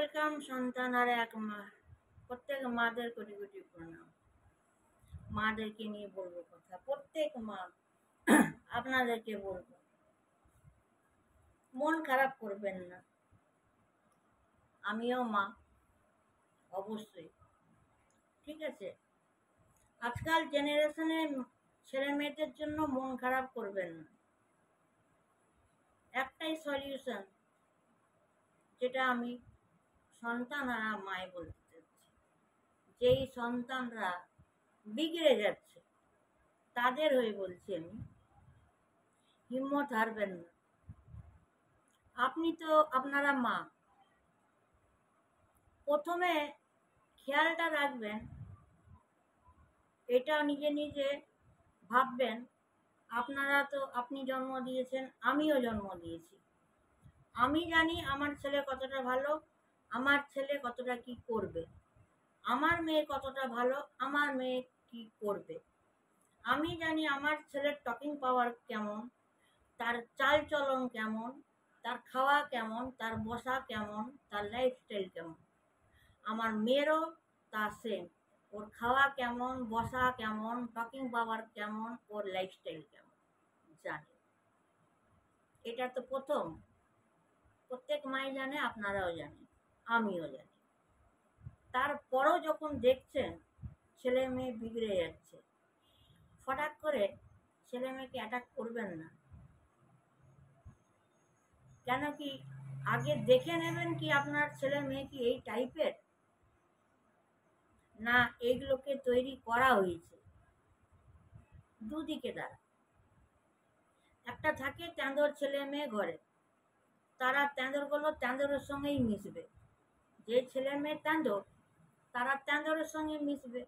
Welcome সন্তান আর এক মা। প্রত্যেক মাদের কোটি কোটি প্রণাম। মাদেরকে নিয়ে বলবো কথা, প্রত্যেক মা আপনাদেরকে বলবো, মন খারাপ করবেন না। আমিও মা, অবশ্যই, ঠিক আছে। আজকাল জেনারেশনে ছেলে মেয়েদের জন্য মন খারাপ করবেন না। একটাই সলিউশন, যেটা আমি সন্তান আর মায় বলতে চাচ্ছি, যেই সন্তানরা বিগড়ে যাচ্ছে তাদের হয়ে বলছি আমি, হিম্মত হারবেন না। আপনি তো আপনারা মা, প্রথমে খেয়ালটা রাখবেন, এটা নিজে নিজে ভাববেন, আপনারা তো আপনি জন্ম দিয়েছেন, আমিও জন্ম দিয়েছি। আমি জানি আমার ছেলে কতটা ভালো, আমার ছেলে কতটা কি করবে, আমার মেয়ে কতটা ভালো, আমার মেয়ে কি করবে। আমি জানি আমার ছেলের টকিং পাওয়ার কেমন, তার চাল চলন কেমন, তার খাওয়া কেমন, তার বসা কেমন, তার লাইফস্টাইল কেমন। আমার মেয়েরও তা সেম, ওর খাওয়া কেমন, বসা কেমন, টকিং পাওয়ার কেমন, ওর লাইফস্টাইল কেমন জানি। এটা তো প্রথম, প্রত্যেক মাই জানে, আপনারাও জানেন, আমিও জানি। তারপরও যখন দেখছেন ছেলে মেয়ে বিগড়ে যাচ্ছে, হঠাৎ করে ছেলে মেয়েকে অ্যাটাক করবেন না। কেন কি, আগে দেখে নেবেন কি আপনার ছেলে মেয়ে কি এই টাইপের, না এইগুলোকে তৈরি করা হয়েছে। দুদিকে দ্বারা একটা থাকে চাঁদর ছেলে মেয়ে ঘরে, তারা চাঁদরগুলো চাঁদরের সঙ্গেই মিশবে। যে ছেলে মেয়ে চাঁদর, তারা চাঁদরের সঙ্গে মিশবে।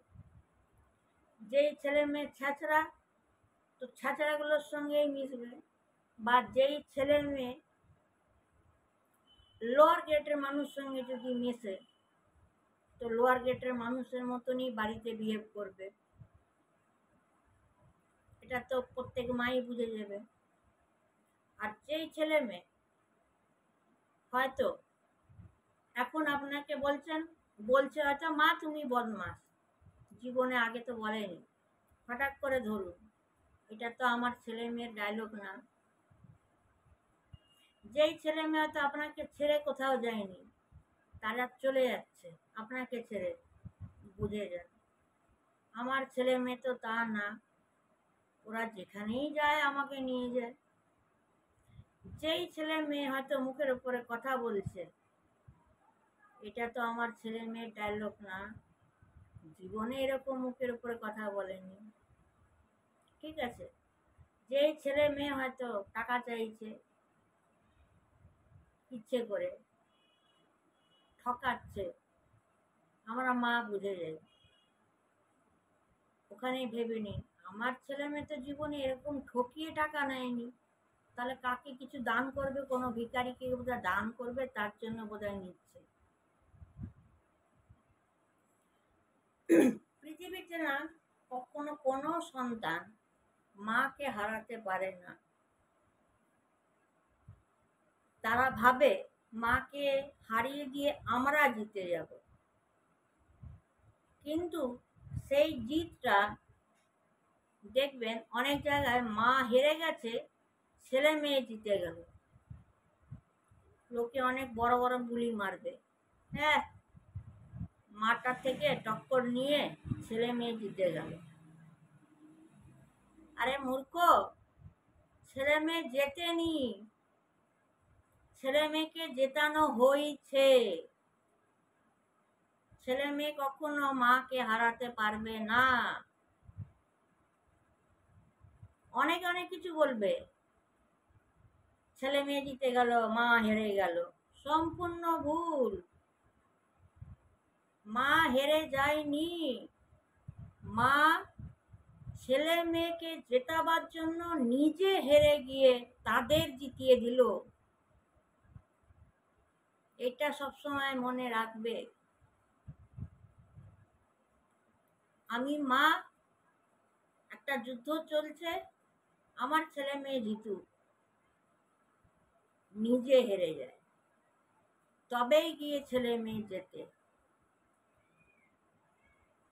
যেই ছেলে মেয়ে ছ্যাঁচড়া, তো ছ্যাঁচড়াগুলোর সঙ্গেই মিশবে। বা যেই ছেলে মেয়ে লোয়ার গেটের মানুষ সঙ্গে যদি মেশে, তো লোয়ার গেটের মানুষের মতনই বাড়িতে বিহেভ করবে। এটা তো প্রত্যেক মাই বুঝে যাবে। আর যেই ছেলে মেয়ে হয়তো এখন আপনাকে বলছে হয়তো, মা তুমি বদমাস, জীবনে আগে তো বলেনি, হঠাৎ করে ধরুন, এটা তো আমার ছেলে মেয়ের ডায়লগ না। যেই ছেলে মেয়ে হয়তো আপনাকে ছেড়ে কোথাও যায়নি, তারা চলে যাচ্ছে আপনাকে ছেড়ে, বুঝে যান। আমার ছেলে মেয়ে তো তা না, ওরা যেখানেই যায় আমাকে নিয়ে যায়। যেই ছেলে মেয়ে হয়তো মুখের উপরে কথা বলছে, এটা তো আমার ছেলে মেয়ের ডায়লগ না, জীবনে এরকম মুখের উপরে কথা বলেনি, ঠিক আছে। যেই ছেলে মেয়ে হয়তো টাকা চাইছে, ইচ্ছে করে ঠকাচ্ছে, আমরা মা বুঝে যাই। ওখানেই ভেবে নিন, আমার ছেলে মেয়ে তো জীবনে এরকম ঠকিয়ে টাকা নেয়নি, তাহলে কাকে কিছু দান করবে, কোনো ভিখারিকে বোধহয় দান করবে, তার জন্য বোধহয় নিচ্ছে। পৃথিবীতে না কখনো কোনো সন্তান মাকে হারাতে পারে না। তারা ভাবে মাকে হারিয়ে দিয়ে আমরা জিতে যাব, কিন্তু সেই জিতটা দেখবেন অনেক জায়গায় মা হেরে গেছে, ছেলে মেয়ে জিতে গেল। লোকে অনেক বড় বড় বুলি মারবে, হ্যাঁ মাটা থেকে টক্কর নিয়ে ছেলে মেয়ে জিতে গেল। আরে মূর্খ, ছেলে মেয়ে জেতেনি, ছেলে মেয়েকে জেতানো হয়েছে। ছেলে মেয়ে কখনো মাকে হারাতে পারবে না। অনেক অনেক কিছু বলবে, ছেলে মেয়ে জিতে গেল, মা হেরে গেল, সম্পূর্ণ ভুল। মা হেরে যায়নি, মা ছেলে মেয়েকে জেতাবার জন্য নিজে হেরে গিয়ে তাদের জিতিয়ে দিল। এটা সবসময় মনে রাখবে। আমি মা, একটা যুদ্ধ চলছে, আমার ছেলে মেয়ে জিতুক, নিজে হেরে যায়। তবেই গিয়ে ছেলে মেয়ে জেতে।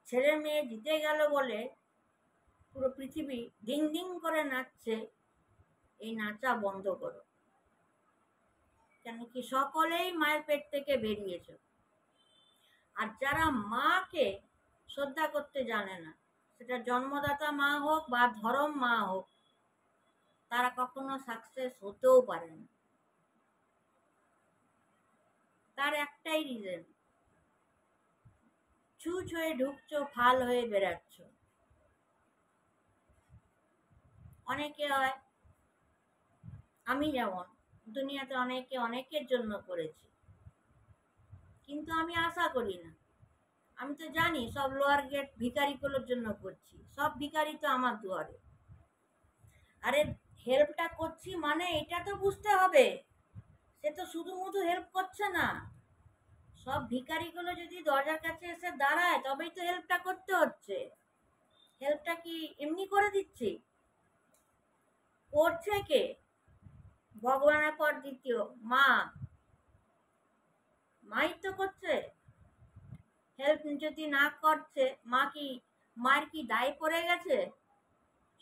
ছেলে মেয়ে জিতে গেল বলে পুরো পৃথিবী ডিং ডিং করে নাচছে, এই নাচা বন্ধ করো। কেন কি সকলেই মায়ের পেট থেকে বেরিয়েছে। আর যারা মাকে শ্রদ্ধা করতে জানে না, সেটা জন্মদাতা মা হোক বা ধরম মা হোক, তারা কখনো সাকসেস হতেও পারে না। তার একটাই রিজন, ছুঁচ হয়ে ঢুকছো, ফাল হয়ে বেরাচ্ছ। অনেকে হয়, আমি যেমন দুনিয়াতে অনেকে অনেকের জন্য করেছি, কিন্তু আমি আশা করি না। আমি তো জানি সব লোয়ার গেট ভিখারিগুলোর জন্য করছি, সব ভিখারি তো আমার দুয়ারে। আরে হেল্পটা করছি মানে এটা তো বুঝতে হবে, সে তো শুধুমুধু হেল্প করছে না। সব ভিখারিগুলো যদি দরজার কাছে এসে দাঁড়ায় তবেই তো হেল্পটা করতে হচ্ছে। হেল্পটা কি এমনি করে দিচ্ছি? করছে কে? ভগবানের পর দ্বিতীয় মা, মাই তো করছে। হেল্প যদি না করছে, মায়ের কি দায় পড়ে গেছে?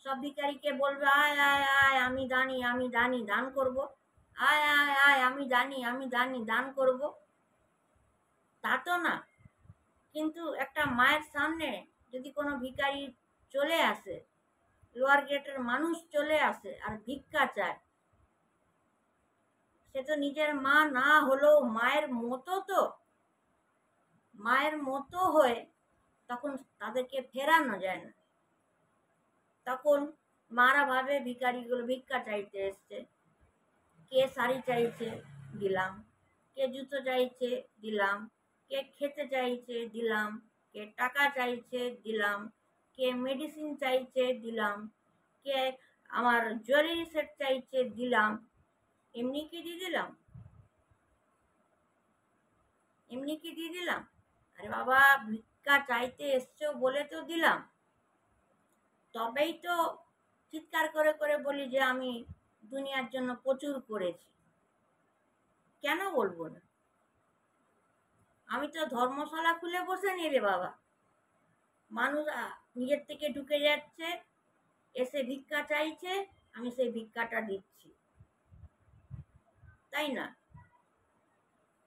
সব ভিখারিকে বলবে আয় আয় আয়, আমি জানি দান করব, আয় আয় আয়, আমি জানি দান করব, তা তো না। কিন্তু একটা মায়ের সামনে যদি কোনো ভিখারি চলে আসে, লোয়ার গেটের মানুষ চলে আসে আর ভিক্ষা চায়, সে তো নিজের মা না হলেও মায়ের মতো, তো মায়ের মতো হয়ে তখন তাদেরকে ফেরানো যায় না। তখন মারা ভাবে ভিখারিগুলো ভিক্ষা চাইতে এসছে। কে শাড়ি চাইছে, দিলাম। কে জুতো চাইছে, দিলাম। কে খেতে চাইছে, দিলাম। কে টাকা চাইছে, দিলাম। কে মেডিসিন চাইছে, দিলাম। কে আমার জুয়েলারি সেট চাইছে, দিলাম। এমনি কি দিয়ে দিলাম? এমনি কি দিয়ে দিলাম? আরে বাবা, ভিক্ষা চাইতে এসছো বলে তো দিলাম। তবেই তো চিৎকার করে করে বলি যে আমি দুনিয়ার জন্য প্রচুর করেছি। কেন বলবো না? আমি তো ধর্মশালা খুলে বসে নি রে বাবা। মানুষ নিজের থেকে ঢুকে যাচ্ছে, এসে ভিক্ষা চাইছে, আমি সেই ভিক্ষাটা দিচ্ছি, তাই না?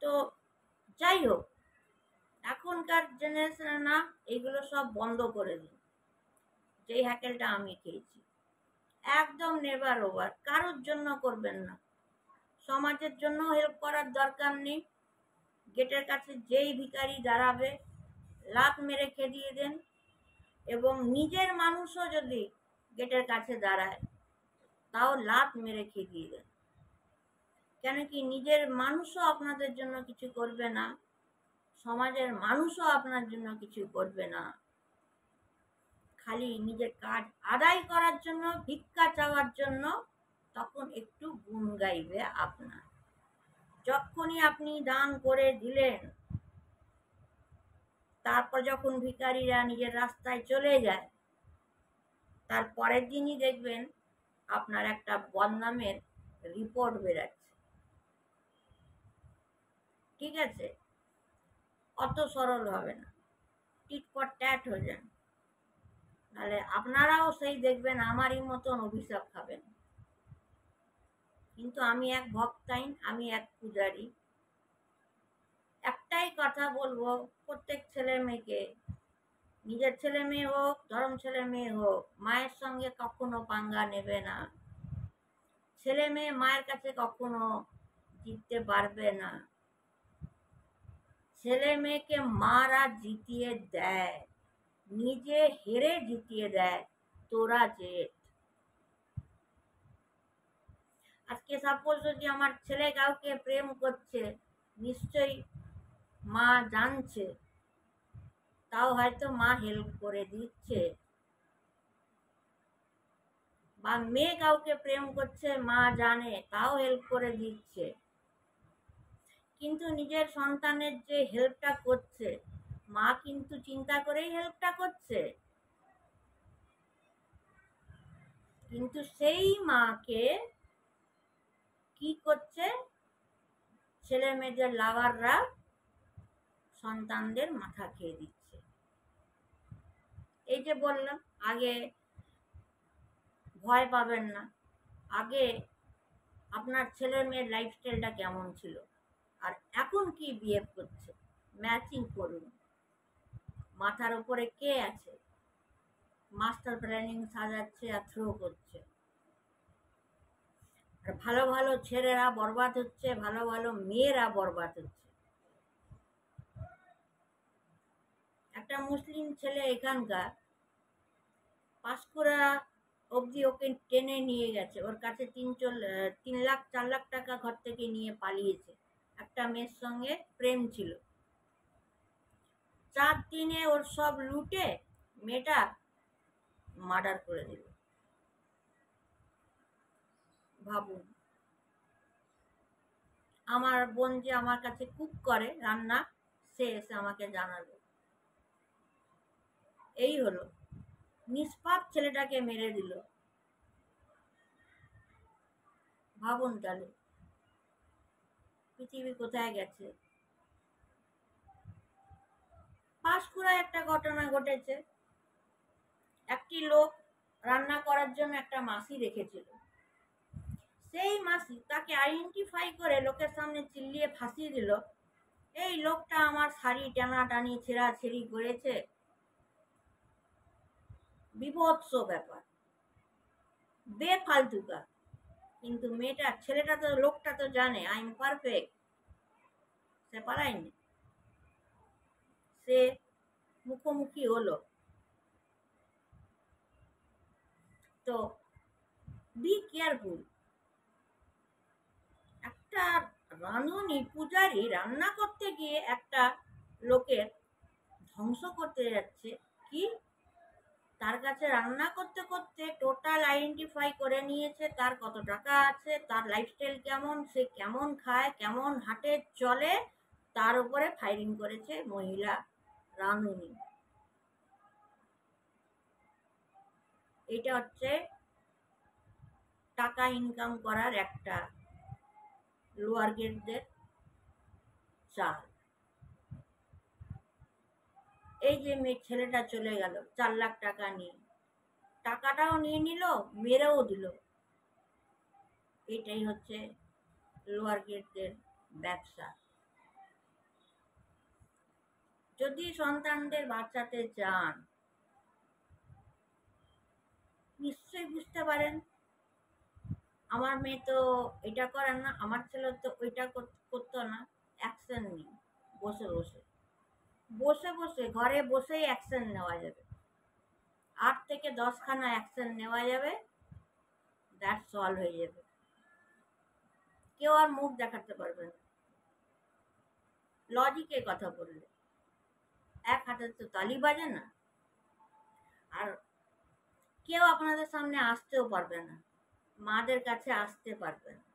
তো যাই হোক, এখনকার জেনারেশনে না, এগুলো সব বন্ধ করে দিন। যেই হ্যাকেলটা আমি খেয়েছি, একদম নেভার ওভার। কারোর জন্য করবেন না, সমাজের জন্য হেল্প করার দরকার নেই। গেটের কাছে যেই ভিখারি দাঁড়াবে লাত মেরে খেদিয়ে দেন। এবং নিজের মানুষও যদি গেটের কাছে দাঁড়ায় তাও লাত মেরে খেদিয়ে দেন। কেন কি নিজের মানুষও আপনাদের জন্য কিছু করবে না, সমাজের মানুষও আপনার জন্য কিছু করবে না। খালি নিজের কাজ আদায় করার জন্য, ভিক্ষা চাওয়ার জন্য তখন একটু গুণ গাইবে আপনার। যখনই আপনি দান করে দিলেন, তারপর যখন ভিখারিরা নিজের রাস্তায় চলে যায়, তার পরের দিনই দেখবেন আপনার একটা বদনামের রিপোর্ট বেরাচ্ছে। ঠিক আছে? অত সরল হবে না, টিট ফর ট্যাট হয়ে যান। তাহলে আপনারাও সেই দেখবেন আমারই মতন অভিশাপ খাবেন। কিন্তু আমি এক ভক্তাইন, আমি এক পূজারী। একটাই কথা বলবো প্রত্যেক ছেলে মেয়েকে, নিজের ছেলে মেয়ে হোক, ধর্ম ছেলে মেয়ে হোক, মায়ের সঙ্গে কখনো পাঙ্গা নেবে না। ছেলে মেয়ে মায়ের কাছে কখনো জিততে পারবে না। ছেলে মেয়েকে মারা জিতিয়ে দেয়, নিজে হেরে জিতিয়ে দেয়। তোরা জেত। আজকে সাপোজ যদি আমার ছেলে কাউকে প্রেম করছে, নিশ্চয়ই মা জানছে, তাও হয়তো মা হেল্প করে দিচ্ছে। বা মেয়ে কাউকে প্রেম করছে, মা জানে, তাও হেল্প করে দিচ্ছে। কিন্তু নিজের সন্তানের যে হেল্পটা করছে, মা কিন্তু চিন্তা করেই হেল্পটা করছে। কিন্তু সেই মাকে কি করছে? ছেলে মেয়েদের লাভাররা সন্তানদের মাথা খেয়ে দিচ্ছে। এই যে বললাম আগে ভয় পাবেন না, আগে আপনার ছেলে মেয়ের লাইফস্টাইলটা কেমন ছিল আর এখন কি বিহেভ করছে, ম্যাচিং করুন। মাথার উপরে কে আছে, মাস্টার প্ল্যানিং সাজাচ্ছে আর থ্রো করছে। আর ভালো ভালো ছেলেরা বরবাদ হচ্ছে, ভালো ভালো মেয়েরা বরবাদ হচ্ছে। একটা মুসলিম ছেলে এখানকার পাঁশকুড়া অবধি ওকে টেনে নিয়ে গেছে, ওর কাছে 3 লাখ 4 লাখ টাকা ঘর থেকে নিয়ে পালিয়েছে। একটা মেয়ের সঙ্গে প্রেম ছিল, 4 দিনে ওর সব লুটে মেয়েটা মার্ডার করে দিল। ভাবুন। আমার বোন যে আমার কাছে কুক করে রান্না, সে এসে আমাকে জানালো। এই হলো, নিষ্পাপ ছেলেটাকে মেরে দিল। ভাবুন তাহলে পৃথিবী কোথায় গেছে। পাঁশকুড়ায় একটা ঘটনা ঘটেছে। একটি লোক রান্না করার জন্য একটা মাসি রেখেছিল। সেই মাসি তাকে আইডেন্টিফাই করে লোকের সামনে চিল্লিয়ে ফাঁসিয়ে দিল, এই লোকটা আমার শাড়ি টানাটানি ছেঁড়াছেড়ি করেছে। বিভৎস ব্যাপার, বেফালতুকা। কিন্তু ছেলেটা তো, লোকটা তো জানে আই এম পারফেক্ট, সে পালায়নি, সে মুখোমুখি হলো। তো বি কেয়ারফুল। একটা রাঁধুনি পূজারি রান্না করতে গিয়ে একটা লোকের ধ্বংস করতে যাচ্ছে, কি তার কাছে রান্না করতে করতে টোটাল আইডেন্টিফাই করে নিয়েছে, তার কত টাকা আছে, তার লাইফস্টাইল কেমন, সে কেমন খায়, কেমন হাঁটে চলে, তার উপরে ফায়ারিং করেছে মহিলা রাঁধুনি। এটা হচ্ছে টাকা ইনকাম করার একটা লোয়ার গ্রেডদের চাল। এই যে ছেলেটা চলে গেল 4 লাখ টাকা নিয়ে, টাকাটাও নিয়ে নিল, মেরেও দিল। এটাই হচ্ছে লোয়ার গ্রেডদের ব্যবসা। যদি সন্তানদের বাঁচাতে চান, নিশ্চয়ই বুঝতে পারেন আমার মেয়ে তো এটা করেন না, আমার ছেলে তো ওইটা করতো না। অ্যাকশন নিন, বসে বসে বসে বসে ঘরে বসেই অ্যাকশন নেওয়া যাবে। 8 থেকে 10খানা অ্যাকশন নেওয়া যাবে, দ্যাট সলভ হয়ে যাবে। কেউ আর মুখ দেখাতে পারবে না লজিকে কথা বললে। এক হাতে তো তালি বাজে না। আর কেউ আপনাদের সামনে আসতেও পারবে না, মাদের কাছে আসতে পারবে না।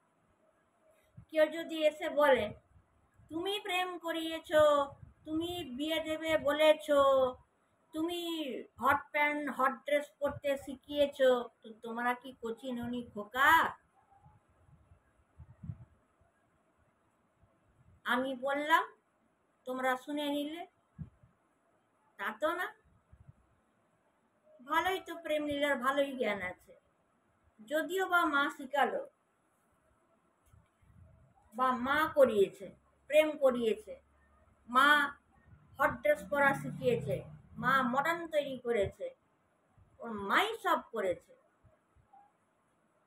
কেউ যদি এসে বলে তুমি প্রেম করিয়েছ, তুমি বিয়ে দেবে বলেছ, তুমি হট প্যান্ট হট ড্রেস পরতে শিখিয়েছ, তো তোমরা কি কচি ননি খোকা? আমি বললাম তোমরা শুনে নিলে, তা তো না। ভালোই তো প্রেম লীলার ভালোই জ্ঞান আছে, যদিও বা মা শিখালো বা মা করিয়েছে, প্রেম করিয়েছে, মা হট ড্রেস পরা শিখিয়েছে, মা মডার্ন তৈরি করেছে, ওর মাই সব করেছে।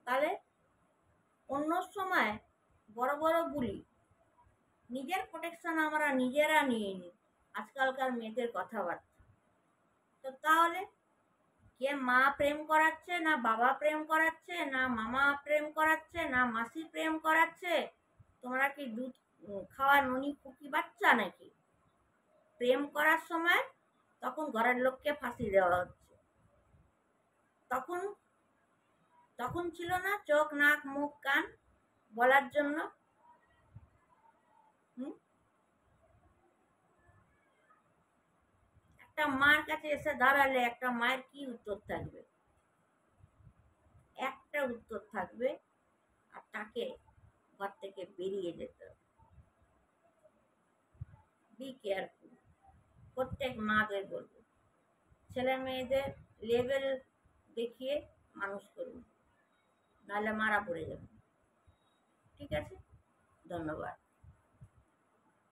তাহলে অন্য সময় বড় বড় বুলি, নিজের প্রোটেকশন আমরা নিজেরা নিয়ে নিই আজকালকার মেয়েদের কথাবার্তা। তো তাহলে কে মা প্রেম করাচ্ছে, না বাবা প্রেম করাচ্ছে, না মামা প্রেম করাচ্ছে, না মাসি প্রেম করাচ্ছে? তোমরা কি দুধ খাওয়া ননি কুকি বাচ্চা নাকি? প্রেম করার সময় তখন ঘরের লোককে ফাঁসি দেওয়া হচ্ছে। তখন তখন ছিল না চোখ নাক মুখ কান বলার জন্য। একটা মার কাছে এসে দাঁড়ালে একটা মায়ের কি উত্তর থাকবে? একটা উত্তর থাকবে, আর তাকে ঘর থেকে বেরিয়ে যেতে হবে। Be careful. প্রত্যেক মাদের বলবো, ছেলে মেয়েদের লেভেল দেখিয়ে মানুষ করুন, নাহলে মারা পড়ে যাবে। ঠিক আছে, ধন্যবাদ।